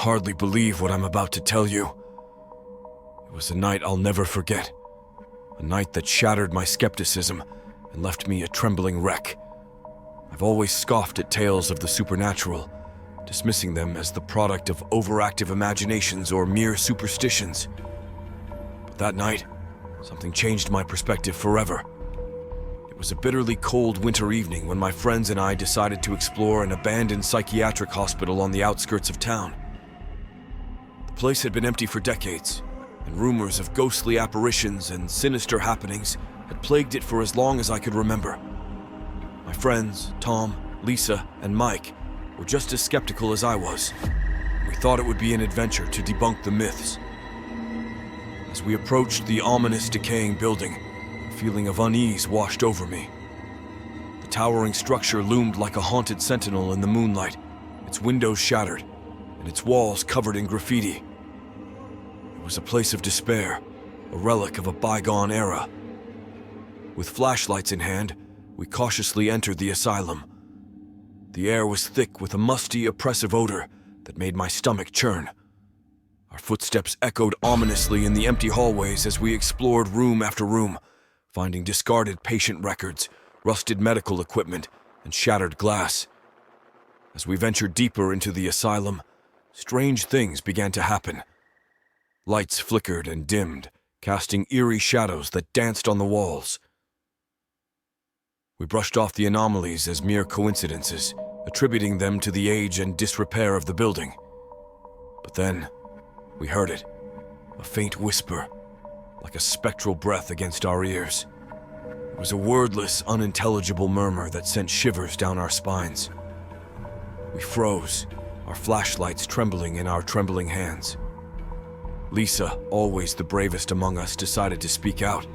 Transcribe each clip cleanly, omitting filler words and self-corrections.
hardly believe what I'm about to tell you. It was a night I'll never forget. A night that shattered my skepticism and left me a trembling wreck. I've always scoffed at tales of the supernatural, dismissing them as the product of overactive imaginations or mere superstitions. But that night, something changed my perspective forever. It was a bitterly cold winter evening when my friends and I decided to explore an abandoned psychiatric hospital on the outskirts of town. The place had been empty for decades, and rumors of ghostly apparitions and sinister happenings had plagued it for as long as I could remember. My friends, Tom, Lisa, and Mike, were just as skeptical as I was. We thought it would be an adventure to debunk the myths. As we approached the ominous, decaying building, a feeling of unease washed over me. The towering structure loomed like a haunted sentinel in the moonlight, its windows shattered, and its walls covered in graffiti. It was a place of despair, a relic of a bygone era. With flashlights in hand, we cautiously entered the asylum. The air was thick with a musty, oppressive odor that made my stomach churn. Our footsteps echoed ominously in the empty hallways as we explored room after room, finding discarded patient records, rusted medical equipment, and shattered glass. As we ventured deeper into the asylum, strange things began to happen. Lights flickered and dimmed, casting eerie shadows that danced on the walls. We brushed off the anomalies as mere coincidences, attributing them to the age and disrepair of the building. But then, we heard it, a faint whisper, like a spectral breath against our ears. It was a wordless, unintelligible murmur that sent shivers down our spines. We froze, our flashlights trembling in our trembling hands. Lisa, always the bravest among us, decided to speak out.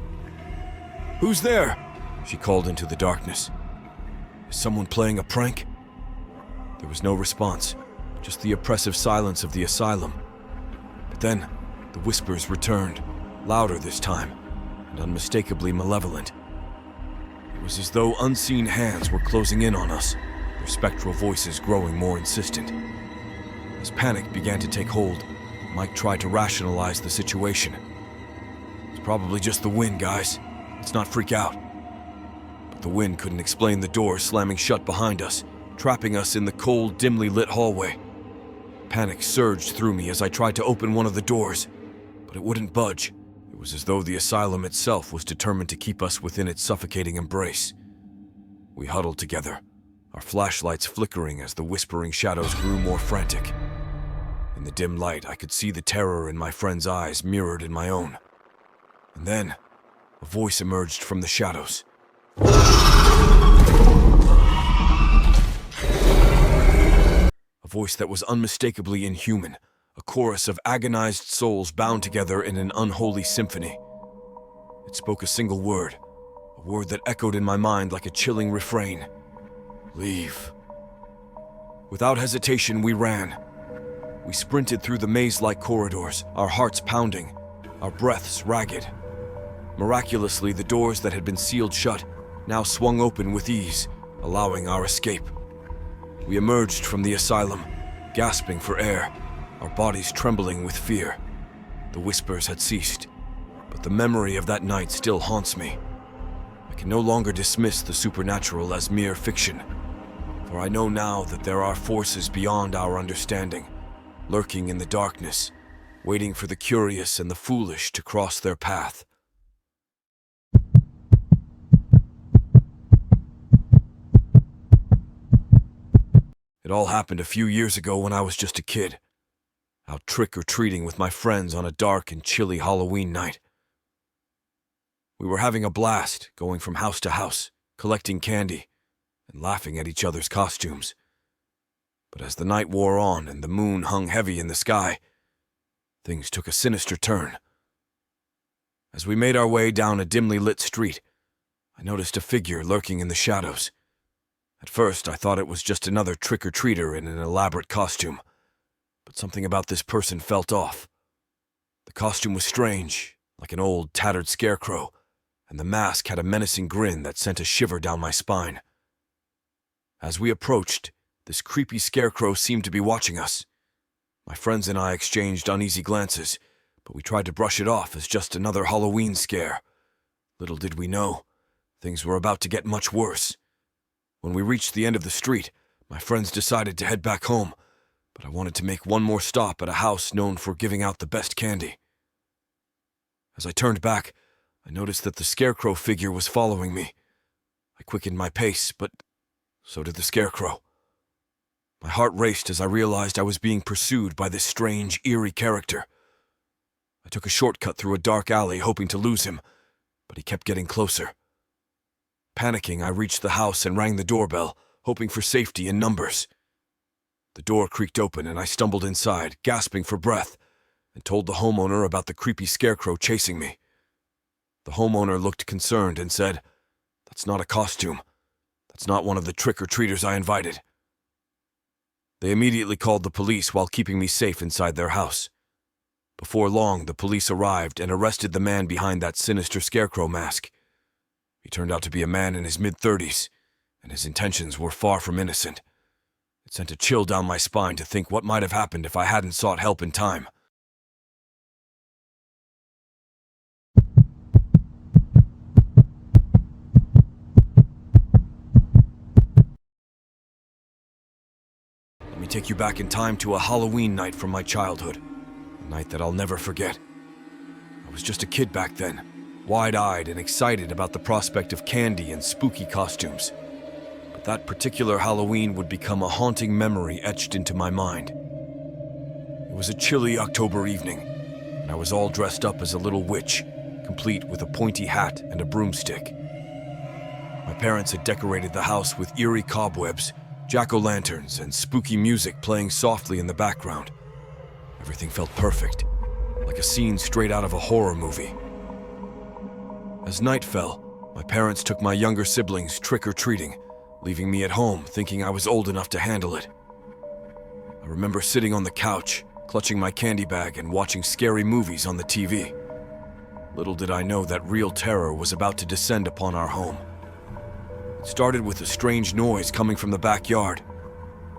"Who's there?" she called into the darkness. "Is someone playing a prank?" There was no response, just the oppressive silence of the asylum. But then, the whispers returned, louder this time, and unmistakably malevolent. It was as though unseen hands were closing in on us, their spectral voices growing more insistent. As panic began to take hold, Mike tried to rationalize the situation. "It's probably just the wind, guys. Let's not freak out." But the wind couldn't explain the door slamming shut behind us, trapping us in the cold, dimly lit hallway. Panic surged through me as I tried to open one of the doors, but it wouldn't budge. It was as though the asylum itself was determined to keep us within its suffocating embrace. We huddled together, our flashlights flickering as the whispering shadows grew more frantic. In the dim light, I could see the terror in my friend's eyes mirrored in my own. And then, a voice emerged from the shadows. A voice that was unmistakably inhuman, a chorus of agonized souls bound together in an unholy symphony. It spoke a single word, a word that echoed in my mind like a chilling refrain. "Leave." Without hesitation, we ran. We sprinted through the maze-like corridors, our hearts pounding, our breaths ragged. Miraculously, the doors that had been sealed shut now swung open with ease, allowing our escape. We emerged from the asylum, gasping for air, our bodies trembling with fear. The whispers had ceased, but the memory of that night still haunts me. I can no longer dismiss the supernatural as mere fiction, for I know now that there are forces beyond our understanding, lurking in the darkness, waiting for the curious and the foolish to cross their path. It all happened a few years ago when I was just a kid, out trick-or-treating with my friends on a dark and chilly Halloween night. We were having a blast, going from house to house, collecting candy, and laughing at each other's costumes. But as the night wore on and the moon hung heavy in the sky, things took a sinister turn. As we made our way down a dimly lit street, I noticed a figure lurking in the shadows. At first, I thought it was just another trick-or-treater in an elaborate costume, but something about this person felt off. The costume was strange, like an old, tattered scarecrow, and the mask had a menacing grin that sent a shiver down my spine. As we approached, this creepy scarecrow seemed to be watching us. My friends and I exchanged uneasy glances, but we tried to brush it off as just another Halloween scare. Little did we know, things were about to get much worse. When we reached the end of the street, my friends decided to head back home, but I wanted to make one more stop at a house known for giving out the best candy. As I turned back, I noticed that the scarecrow figure was following me. I quickened my pace, but so did the scarecrow. My heart raced as I realized I was being pursued by this strange, eerie character. I took a shortcut through a dark alley, hoping to lose him, but he kept getting closer. Panicking, I reached the house and rang the doorbell, hoping for safety in numbers. The door creaked open and I stumbled inside, gasping for breath, and told the homeowner about the creepy scarecrow chasing me. The homeowner looked concerned and said, "That's not a costume. That's not one of the trick-or-treaters I invited." They immediately called the police while keeping me safe inside their house. Before long, the police arrived and arrested the man behind that sinister scarecrow mask. He turned out to be a man in his mid-30s, and his intentions were far from innocent. It sent a chill down my spine to think what might have happened if I hadn't sought help in time. Let me take you back in time to a Halloween night from my childhood, a night that I'll never forget. I was just a kid back then, wide-eyed and excited about the prospect of candy and spooky costumes. But that particular Halloween would become a haunting memory etched into my mind. It was a chilly October evening, and I was all dressed up as a little witch, complete with a pointy hat and a broomstick. My parents had decorated the house with eerie cobwebs, jack-o'-lanterns, and spooky music playing softly in the background. Everything felt perfect, like a scene straight out of a horror movie. As night fell, my parents took my younger siblings trick-or-treating, leaving me at home thinking I was old enough to handle it. I remember sitting on the couch, clutching my candy bag and watching scary movies on the TV. Little did I know that real terror was about to descend upon our home. It started with a strange noise coming from the backyard.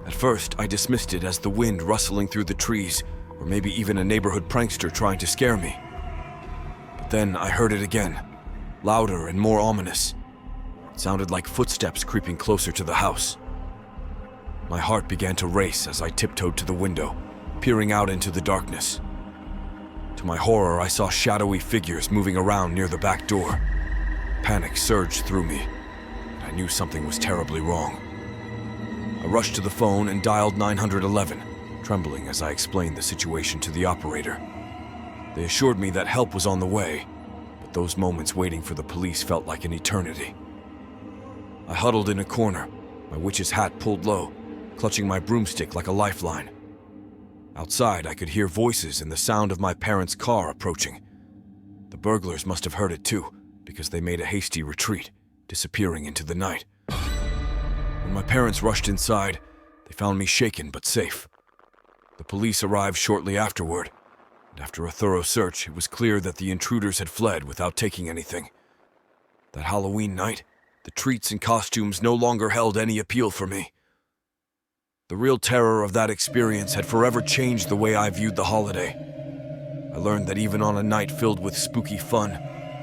At first, I dismissed it as the wind rustling through the trees, or maybe even a neighborhood prankster trying to scare me. But then I heard it again, louder and more ominous. It sounded like footsteps creeping closer to the house. My heart began to race as I tiptoed to the window, peering out into the darkness. To my horror, I saw shadowy figures moving around near the back door. Panic surged through me, and I knew something was terribly wrong. I rushed to the phone and dialed 911, trembling as I explained the situation to the operator. They assured me that help was on the way, but those moments waiting for the police felt like an eternity. I huddled in a corner, my witch's hat pulled low, clutching my broomstick like a lifeline. Outside, I could hear voices and the sound of my parents' car approaching. The burglars must have heard it too, because they made a hasty retreat, disappearing into the night. When my parents rushed inside, they found me shaken but safe. The police arrived shortly afterward, and after a thorough search, it was clear that the intruders had fled without taking anything. That Halloween night, the treats and costumes no longer held any appeal for me. The real terror of that experience had forever changed the way I viewed the holiday. I learned that even on a night filled with spooky fun,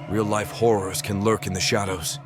real-life horrors can lurk in the shadows.